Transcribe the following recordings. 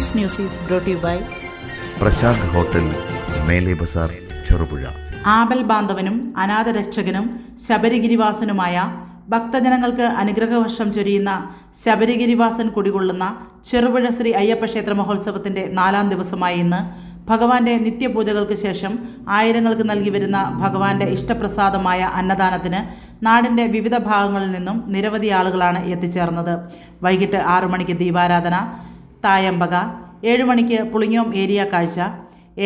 This news is brought to you by Prashant hotel, Mele Bazar, Cherupuzha. ആപൽ ബാന്ധവനും അനാഥരക്ഷകനും ശബരിഗിരിവാസനുമായ ഭക്തജനങ്ങൾക്ക് അനുഗ്രഹവർഷം ചൊരിയുന്ന ശബരിഗിരിവാസൻ കുടികൊള്ളുന്ന ചെറുപുഴ ശ്രീ അയ്യപ്പ ക്ഷേത്ര മഹോത്സവത്തിൻ്റെ 4ാം ദിവസമായ ഇന്ന് ഭഗവാന്റെ നിത്യപൂജകൾക്ക് ശേഷം ആയിരങ്ങൾക്ക് നൽകി വരുന്ന ഭഗവാന്റെ ഇഷ്ടപ്രസാദമായ അന്നദാനത്തിന് നാടിൻ്റെ വിവിധ ഭാഗങ്ങളിൽ നിന്നും നിരവധി ആളുകളാണ് എത്തിച്ചേർന്നത്. വൈകിട്ട് 6 മണിക്ക് ദീപാരാധന, തായമ്പക, 7 മണിക്ക് പുളിങ്ങോം ഏരിയ കാഴ്ച,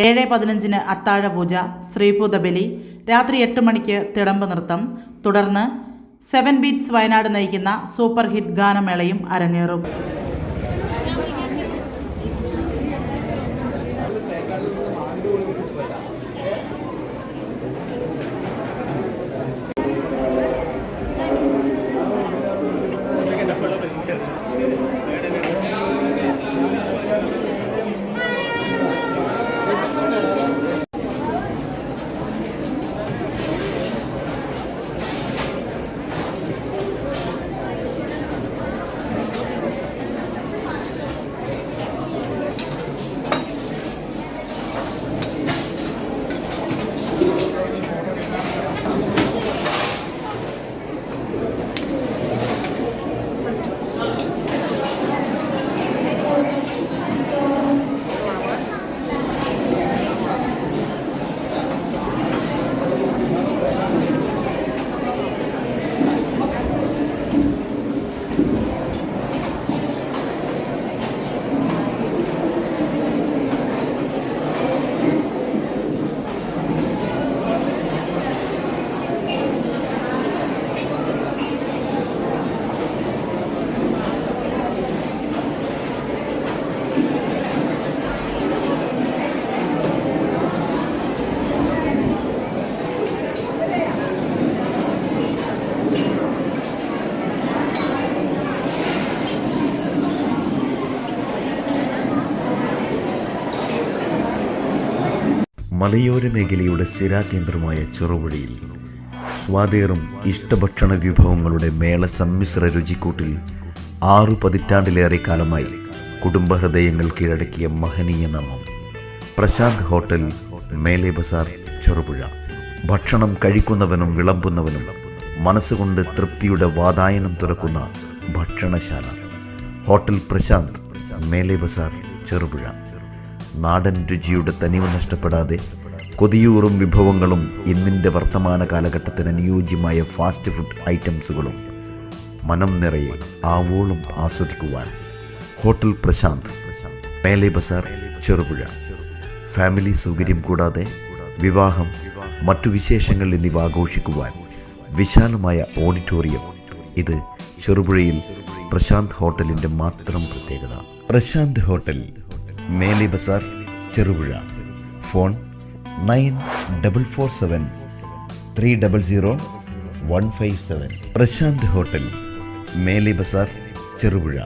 7:15 അത്താഴപൂജ, ശ്രീഭൂതബലി, രാത്രി 8 മണിക്ക് തിടമ്പ് നൃത്തം, തുടർന്ന് 7 ബീറ്റ്സ് വയനാട് നയിക്കുന്ന സൂപ്പർ ഹിറ്റ് ഗാനമേളയും അരങ്ങേറും. മലയോര മേഖലയുടെ സ്ഥിരാകേന്ദ്രമായ ചെറുപുഴയിൽ സ്വാദേറും ഇഷ്ടഭക്ഷണ വിഭവങ്ങളുടെ മേള സമ്മിശ്ര രുചിക്കൂട്ടിൽ 6 പതിറ്റാണ്ടിലേറെ കാലമായി കുടുംബഹൃദയങ്ങൾ കീഴടക്കിയ മഹനീയ നാമം പ്രശാന്ത് ഹോട്ടൽ, മേലെ ബസാർ, ചെറുപുഴ. ഭക്ഷണം കഴിക്കുന്നവനും വിളമ്പുന്നവനും മനസ്സുകൊണ്ട് തൃപ്തിയുടെ വാതായനം തുറക്കുന്ന ഭക്ഷണശാല ഹോട്ടൽ പ്രശാന്ത്, മേലെ ബസാർ, ചെറുപുഴ. നാടൻ രുചിയുടെ തനിവ് നഷ്ടപ്പെടാതെ കൊതിയൂറും വിഭവങ്ങളും ഇന്നിൻ്റെ വർത്തമാന കാലഘട്ടത്തിന് അനുയോജ്യമായ ഫാസ്റ്റ് ഫുഡ് ഐറ്റംസുകളും മനം നിറയെ ആവോളം ആസ്വദിക്കുവാൻ ഹോട്ടൽ പ്രശാന്ത്, മേലെ ബസാർ, ചെറുപുഴ. ഫാമിലി സൗകര്യം കൂടാതെ വിവാഹം, മറ്റു വിശേഷങ്ങൾ എന്നിവ ആഘോഷിക്കുവാൻ വിശാലമായ ഓഡിറ്റോറിയം. ഇത് ചെറുപുഴയിൽ പ്രശാന്ത് ഹോട്ടലിൻ്റെ മാത്രം പ്രത്യേകത. Prashant hotel, Mele Bazar, Cherupuzha. Phone 9447 300 157. Prashant hotel, Mele Bazar, Cherupuzha.